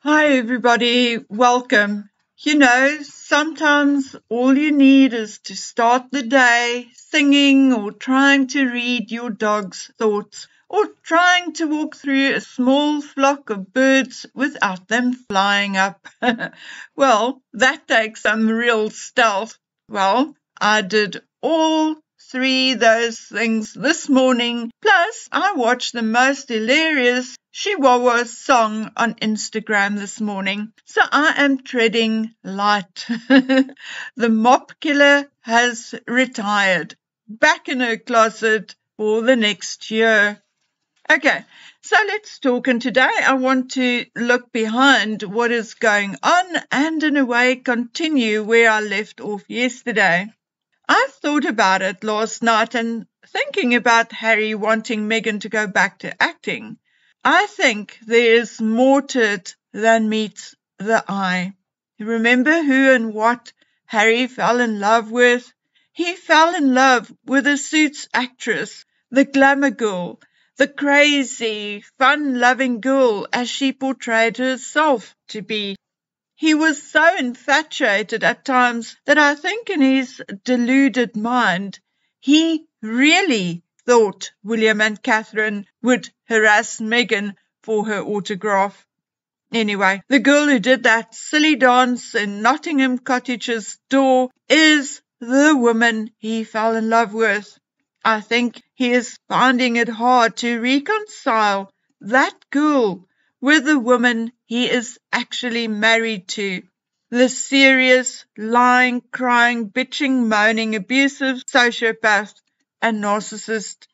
Hi, everybody. Welcome. Sometimes all you need is to start the day singing or trying to read your dog's thoughts or trying to walk through a small flock of birds without them flying up. Well, that takes some real stealth. Well, I did all three those things this morning. Plus, I watched the most hilarious Chihuahua song on Instagram this morning. So I am treading light. The mop killer has retired. Back in her closet for the next year. Okay, so let's talk. And today I want to look behind what is going on and in a way continue where I left off yesterday. I thought about it last night and thinking about Harry wanting Meghan to go back to acting. I think there is more to it than meets the eye. Remember who and what Harry fell in love with? He fell in love with a Suits actress, the glamour girl, the crazy, fun-loving girl as she portrayed herself to be. He was so infatuated at times that I think in his deluded mind, he really thought William and Catherine would harass Meghan for her autograph. Anyway, the girl who did that silly dance in Nottingham Cottage's door is the woman he fell in love with. I think he is finding it hard to reconcile that girl with the woman he is actually married to. The serious, lying, crying, bitching, moaning, abusive sociopath and narcissist.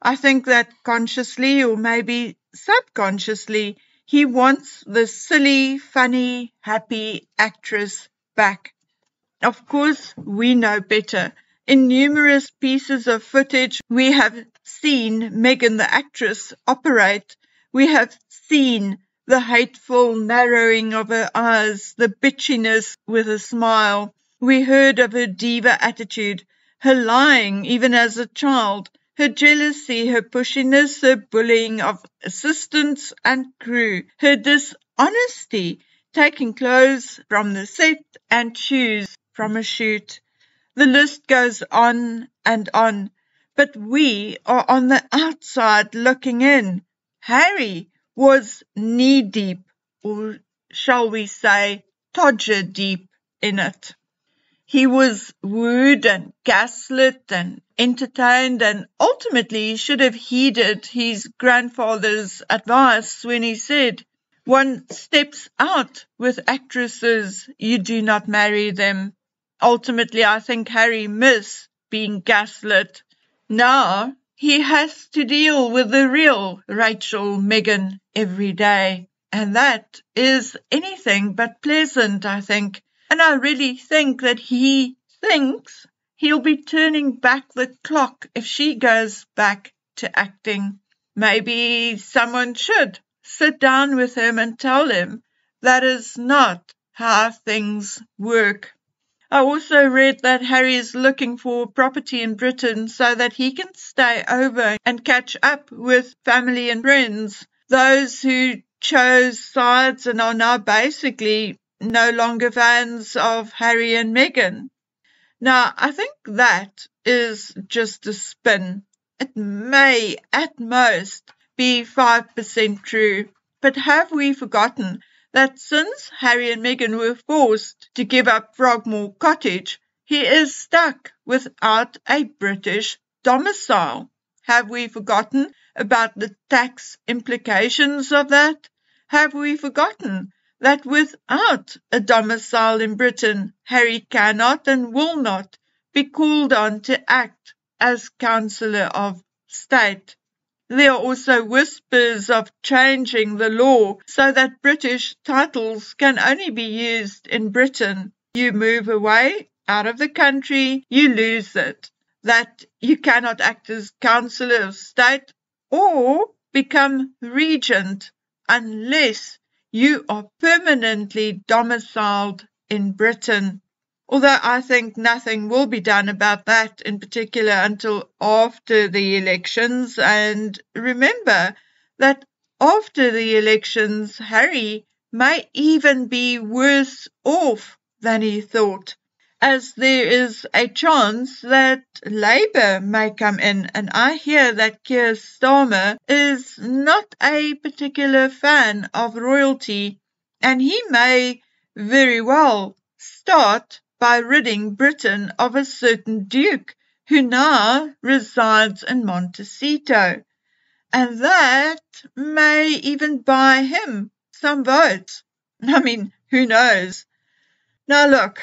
I think that consciously or maybe subconsciously, he wants the silly, funny, happy actress back. Of course, we know better. In numerous pieces of footage, we have seen Meghan the actress operate. We have seen the hateful narrowing of her eyes, the bitchiness with a smile. We heard of her diva attitude, her lying even as a child, her jealousy, her pushiness, her bullying of assistants and crew, her dishonesty, taking clothes from the set and shoes from a shoot. The list goes on and on, but we are on the outside looking in. Harry was knee-deep, or shall we say, todger-deep in it. He was wooed and gaslit and entertained, and ultimately he should have heeded his grandfather's advice when he said, "One steps out with actresses, you do not marry them." Ultimately, I think Harry missed being gaslit. Now he has to deal with the real Rachel Meghan every day, and that is anything but pleasant, I think. And I really think that he thinks he'll be turning back the clock if she goes back to acting. Maybe someone should sit down with him and tell him that is not how things work. I also read that Harry is looking for property in Britain so that he can stay over and catch up with family and friends, those who chose sides and are now basically no longer fans of Harry and Meghan. Now, I think that is just a spin. It may, at most, be 5% true. But have we forgotten that since Harry and Meghan were forced to give up Frogmore Cottage, he is stuck without a British domicile? Have we forgotten about the tax implications of that? Have we forgotten that without a domicile in Britain, Harry cannot and will not be called on to act as Councillor of State? There are also whispers of changing the law so that British titles can only be used in Britain. You move away out of the country, you lose it. That you cannot act as Councillor of State or become regent unless you are permanently domiciled in Britain. Although I think nothing will be done about that in particular until after the elections. And remember that after the elections, Harry may even be worse off than he thought, as there is a chance that Labour may come in, and I hear that Keir Starmer is not a particular fan of royalty, and he may very well start by ridding Britain of a certain Duke who now resides in Montecito, and that may even buy him some votes. I mean, who knows? Now look,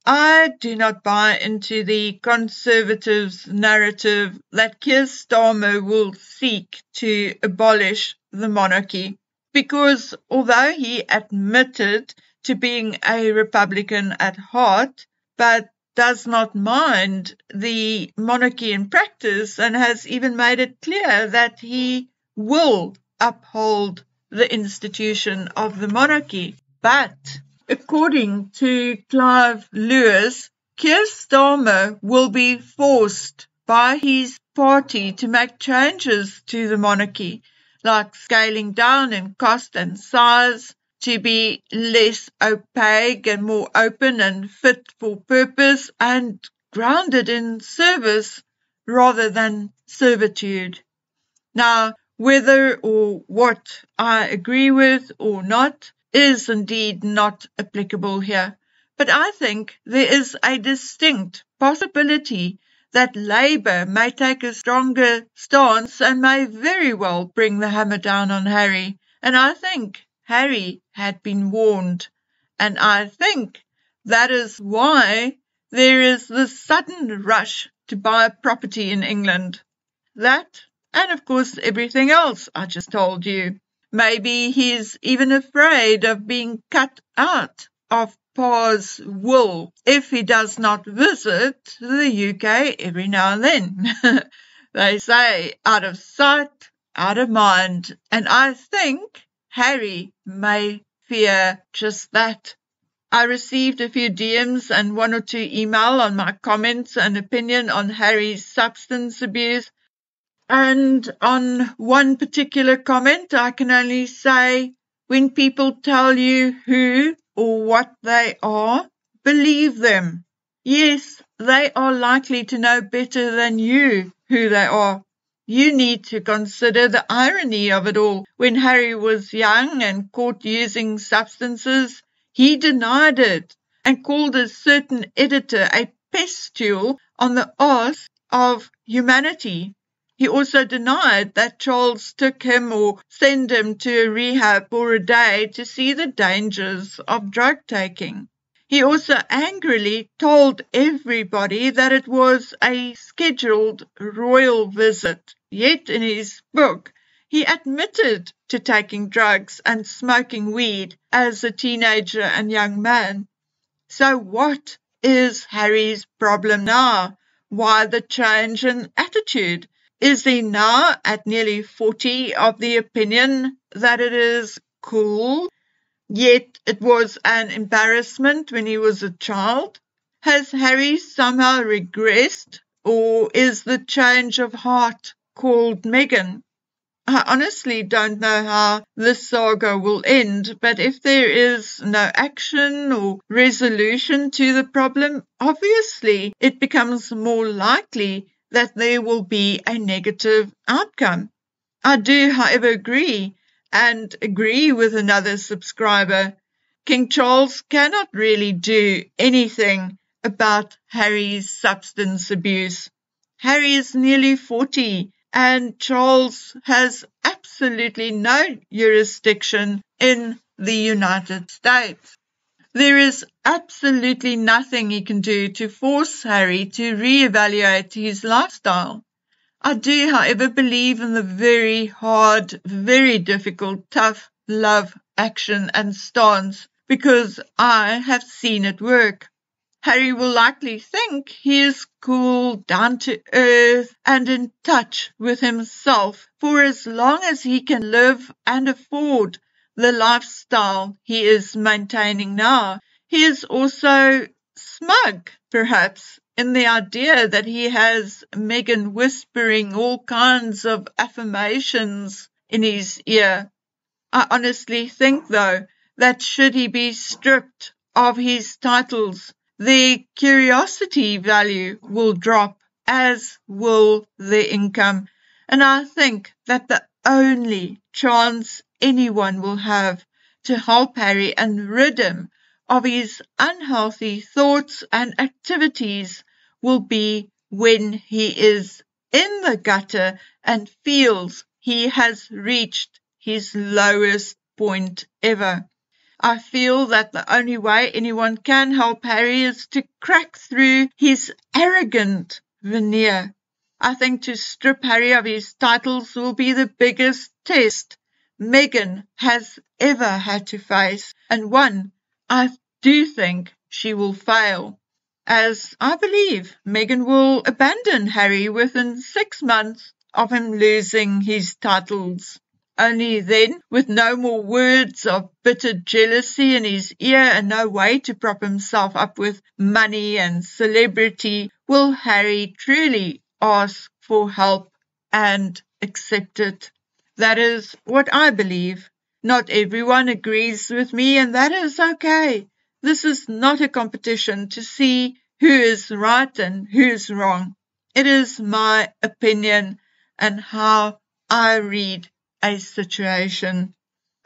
I do not buy into the Conservatives' narrative that Keir Starmer will seek to abolish the monarchy, because although he admitted to being a Republican at heart, but does not mind the monarchy in practice and has even made it clear that he will uphold the institution of the monarchy. But according to Clive Lewis, Keir Starmer will be forced by his party to make changes to the monarchy, like scaling down in cost and size, to be less opaque and more open and fit for purpose and grounded in service rather than servitude. Now, whether or what I agree with or not is indeed not applicable here, but I think there is a distinct possibility that Labour may take a stronger stance and may very well bring the hammer down on Harry, and I think Harry had been warned, and I think that is why there is this sudden rush to buy a property in England. That, and of course everything else I just told you. Maybe he's even afraid of being cut out of Pa's will if he does not visit the UK every now and then. They say out of sight, out of mind, and I think Harry may fear just that. I received a few DMs and one or two email on my comments and opinion on Harry's substance abuse. And on one particular comment, I can only say, when people tell you who or what they are, believe them. Yes, they are likely to know better than you who they are. You need to consider the irony of it all. When Harry was young and caught using substances, he denied it and called a certain editor a pestule on the arse of humanity. He also denied that Charles took him or sent him to a rehab for a day to see the dangers of drug taking. He also angrily told everybody that it was a scheduled royal visit. Yet in his book, he admitted to taking drugs and smoking weed as a teenager and young man. So what is Harry's problem now? Why the change in attitude? Is he now, at nearly 40, of the opinion that it is cool, yet it was an embarrassment when he was a child? Has Harry somehow regressed, or is the change of heart called Meghan? I honestly don't know how this saga will end, but if there is no action or resolution to the problem, obviously it becomes more likely that there will be a negative outcome. I do, however, agree with another subscriber. King Charles cannot really do anything about Harry's substance abuse. Harry is nearly 40 and Charles has absolutely no jurisdiction in the United States. There is absolutely nothing he can do to force Harry to reevaluate his lifestyle. I do, however, believe in the very hard, very difficult, tough love, action and stance because I have seen it work. Harry will likely think he is cool, down to earth and in touch with himself for as long as he can live and afford the lifestyle he is maintaining now. He is also smug, perhaps, in the idea that he has Meghan whispering all kinds of affirmations in his ear. I honestly think, though, that should he be stripped of his titles, their curiosity value will drop, as will their income. And I think that the only chance anyone will have to help Harry and rid him of his unhealthy thoughts and activities will be when he is in the gutter and feels he has reached his lowest point ever. I feel that the only way anyone can help Harry is to crack through his arrogant veneer. I think to strip Harry of his titles will be the biggest test Meghan has ever had to face, and one I do think she will fail, as I believe Meghan will abandon Harry within 6 months of him losing his titles. Only then, with no more words of bitter jealousy in his ear and no way to prop himself up with money and celebrity, will Harry truly ask for help and accept it. That is what I believe. Not everyone agrees with me, and that is okay. This is not a competition to see who is right and who's wrong. It is my opinion and how I read a situation.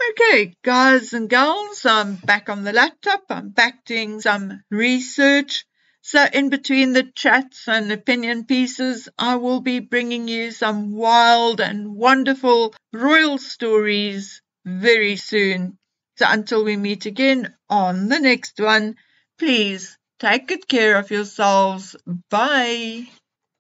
Okay, guys and girls, I'm back on the laptop. I'm back doing some research. So in between the chats and opinion pieces, I will be bringing you some wild and wonderful royal stories very soon. So until we meet again on the next one, please take good care of yourselves. Bye.